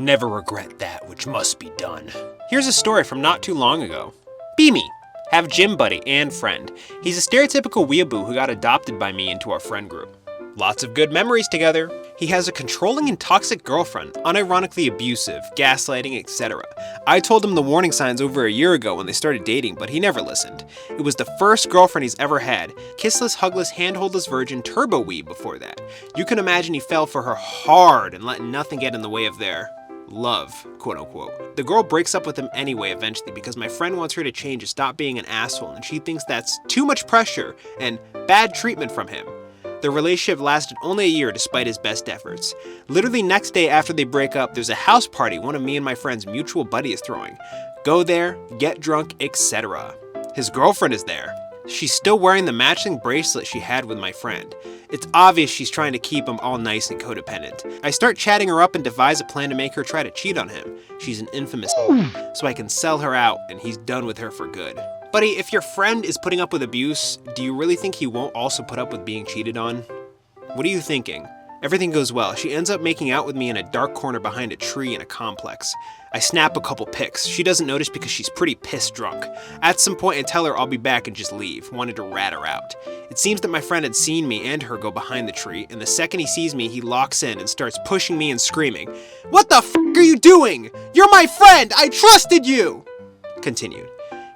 Never regret that which must be done. Here's a story from not too long ago. Be me. Have gym buddy and friend. He's a stereotypical weeaboo who got adopted by me into our friend group. Lots of good memories together. He has a controlling and toxic girlfriend, unironically abusive, gaslighting, etc. I told him the warning signs over a year ago when they started dating, but he never listened. It was the first girlfriend he's ever had. Kissless, hugless, handholdless virgin turbo weeb before that. You can imagine he fell for her hard and let nothing get in the way of their love, quote unquote. The girl breaks up with him anyway eventually because my friend wants her to change and stop being an asshole, and she thinks that's too much pressure and bad treatment from him. The relationship lasted only a year despite his best efforts. Literally next day after they break up, there's a house party one of me and my friend's mutual buddy is throwing. Go there, get drunk, etc. His girlfriend is there. She's still wearing the matching bracelet she had with my friend. It's obvious she's trying to keep him all nice and codependent. I start chatting her up and devise a plan to make her try to cheat on him. She's an infamous so I can sell her out and he's done with her for good. Buddy, if your friend is putting up with abuse, do you really think he won't also put up with being cheated on? What are you thinking? Everything goes well. She ends up making out with me in a dark corner behind a tree in a complex. I snap a couple pics. She doesn't notice because she's pretty pissed drunk. At some point I tell her I'll be back and just leave, wanted to rat her out. It seems that my friend had seen me and her go behind the tree, and the second he sees me, he locks in and starts pushing me and screaming, "What the f*** are you doing? You're my friend! I trusted you!" Continued.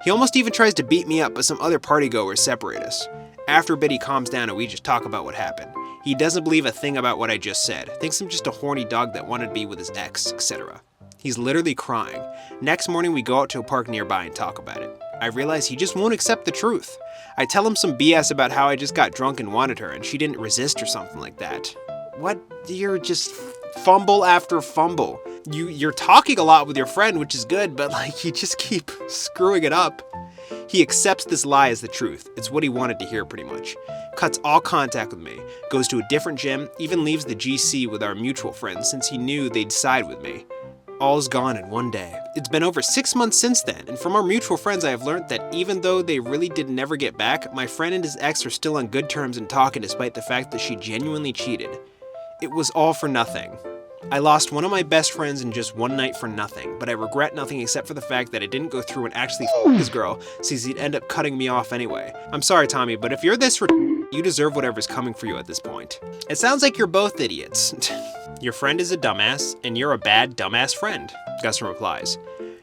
He almost even tries to beat me up, but some other partygoers separate us. After a bit he calms down and we just talk about what happened. He doesn't believe a thing about what I just said, thinks I'm just a horny dog that wanted to be with his ex, etc. He's literally crying. Next morning we go out to a park nearby and talk about it. I realize he just won't accept the truth. I tell him some BS about how I just got drunk and wanted her and she didn't resist or something like that. What? You're just fumble after fumble. You're talking a lot with your friend, which is good, but like you just keep screwing it up. He accepts this lie as the truth. It's what he wanted to hear pretty much. Cuts all contact with me, goes to a different gym, even leaves the GC with our mutual friends since he knew they'd side with me. All's gone in one day. It's been over 6 months since then, and from our mutual friends I have learned that even though they really did never get back, my friend and his ex are still on good terms and talking despite the fact that she genuinely cheated. It was all for nothing. I lost one of my best friends in just one night for nothing, but I regret nothing except for the fact that I didn't go through and actually f*** this girl, since he'd end up cutting me off anyway. I'm sorry, Tommy, but if you're this you deserve whatever's coming for you at this point. It sounds like you're both idiots. Your friend is a dumbass, and you're a bad dumbass friend, Gusson replies.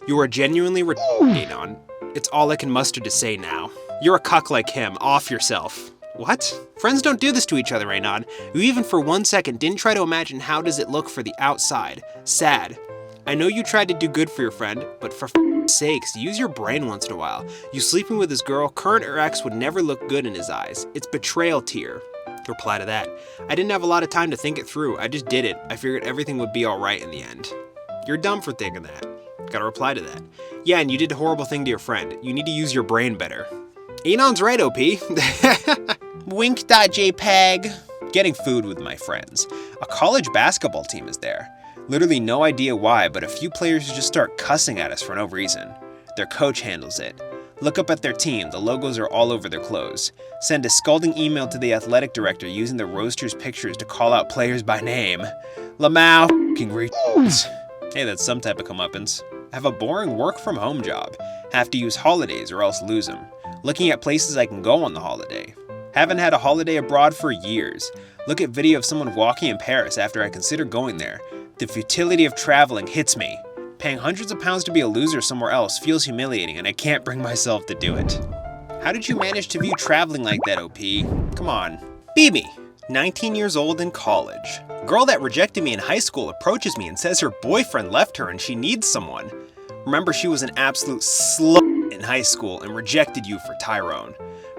You are genuinely Anon. It's all I can muster to say now. You're a cuck like him, off yourself. What? Friends don't do this to each other, Anon. You even for 1 second didn't try to imagine how does it look for the outside. Sad. I know you tried to do good for your friend, but for sakes, use your brain once in a while. You sleeping with this girl, current or ex, would never look good in his eyes. It's betrayal tier. Reply to that. I didn't have a lot of time to think it through. I just did it. I figured everything would be alright in the end. You're dumb for thinking that. Gotta reply to that. Yeah, and you did a horrible thing to your friend. You need to use your brain better. Anon's right, OP. Wink.jpg. Getting food with my friends. A college basketball team is there. Literally no idea why, but a few players just start cussing at us for no reason. Their coach handles it. Look up at their team, the logos are all over their clothes. Send a scalding email to the athletic director using the roasters' pictures to call out players by name. Lamau f***ing retards. Hey, that's some type of comeuppance. Have a boring work-from-home job. Have to use holidays or else lose them. Looking at places I can go on the holiday. Haven't had a holiday abroad for years. Look at video of someone walking in Paris after I consider going there. The futility of traveling hits me. Paying hundreds of pounds to be a loser somewhere else feels humiliating and I can't bring myself to do it. How did you manage to view traveling like that, OP? Come on. BB, 19 years old in college. Girl that rejected me in high school approaches me and says her boyfriend left her and she needs someone. Remember, she was an absolute slut in high school and rejected you for Tyrone.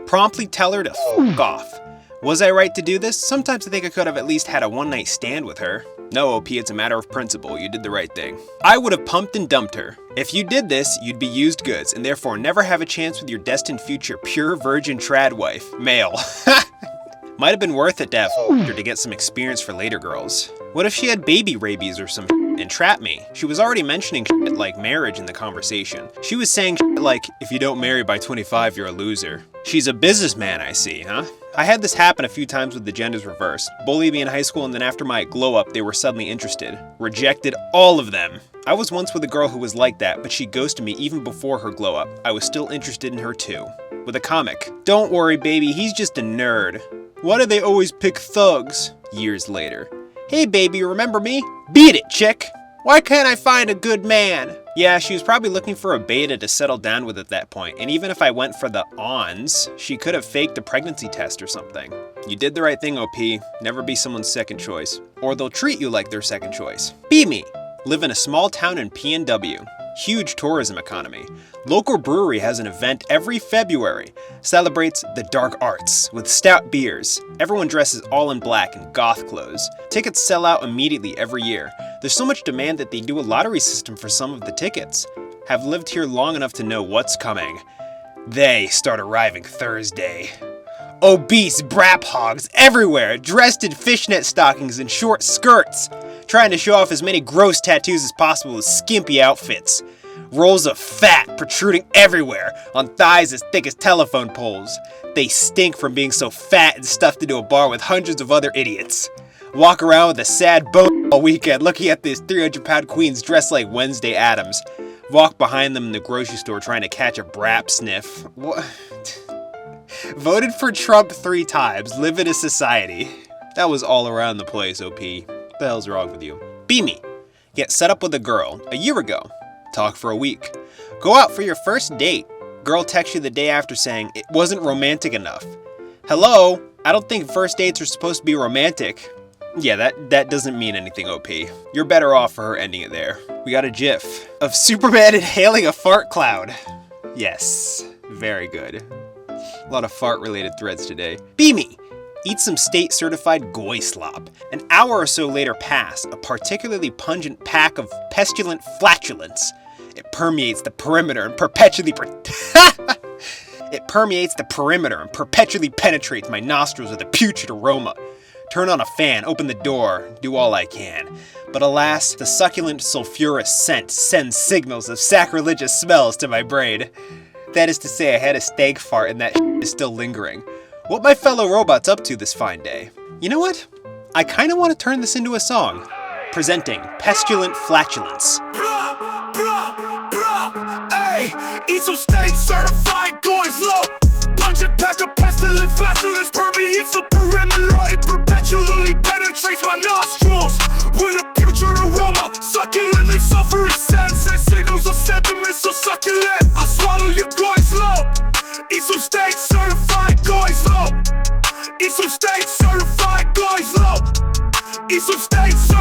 Promptly tell her to f*** off. Was I right to do this? Sometimes I think I could have at least had a one-night stand with her. No, OP, it's a matter of principle. You did the right thing. I would have pumped and dumped her. If you did this, you'd be used goods and therefore never have a chance with your destined future pure virgin trad wife, male. Might have been worth it to have her to get some experience for later girls. What if she had baby rabies or some and trapped me? She was already mentioning shit like marriage in the conversation. She was saying shit like, if you don't marry by 25, you're a loser. She's a businessman, I see, huh? I had this happen a few times with the genders reversed. Bullied me in high school, and then after my glow up, they were suddenly interested. Rejected all of them. I was once with a girl who was like that, but she ghosted me even before her glow up. I was still interested in her too. With a comic. Don't worry, baby, he's just a nerd. Why do they always pick thugs? Years later. Hey, baby, remember me? Beat it, chick! Why can't I find a good man? Yeah, she was probably looking for a beta to settle down with at that point, and even if I went for the ons, she could have faked a pregnancy test or something. You did the right thing, OP. Never be someone's second choice. Or they'll treat you like their second choice. Be me. Live in a small town in PNW. Huge tourism economy. Local brewery has an event every February. Celebrates the dark arts with stout beers. Everyone dresses all in black and goth clothes. Tickets sell out immediately every year. There's so much demand that they do a lottery system for some of the tickets. Have lived here long enough to know what's coming. They start arriving Thursday. Obese brap hogs everywhere, dressed in fishnet stockings and short skirts, trying to show off as many gross tattoos as possible with skimpy outfits. Rolls of fat protruding everywhere, on thighs as thick as telephone poles. They stink from being so fat and stuffed into a bar with hundreds of other idiots. Walk around with a sad bone all weekend looking at these 300-pound queens dressed like Wednesday Addams. Walk behind them in the grocery store trying to catch a brap sniff. What? Voted for Trump 3 times, live in a society. That was all around the place, OP. What the hell's wrong with you? Be me. Get set up with a girl a year ago. Talk for a week. Go out for your first date. Girl texts you the day after saying it wasn't romantic enough. Hello? I don't think first dates are supposed to be romantic. Yeah, that doesn't mean anything, OP. You're better off for her ending it there. We got a gif of Superman inhaling a fart cloud. Yes, very good. A lot of fart-related threads today. Be me. Eat some state-certified goy slop. An hour or so later pass, a particularly pungent pack of pestilent flatulence. It permeates the perimeter and perpetually penetrates my nostrils with a putrid aroma. Turn on a fan, open the door, do all I can. But alas, the succulent sulfurous scent sends signals of sacrilegious smells to my brain. That is to say, I had a stank fart and that is still lingering. What my fellow robots up to this fine day? You know what? I kinda wanna turn this into a song. Presenting Pestilent Flatulence. Hey, eat some steak, certified going slow. Pungent pack of pestilent flatulence permeates the perimeter. It perpetually penetrates my nostrils with a putrid aroma. Succulently sulfurous scents and signals of sentiment so succulent. I swallow your going slow. Eat some steak, certified going slow. Eat some steak, certified going slow. Eat some steak, certified.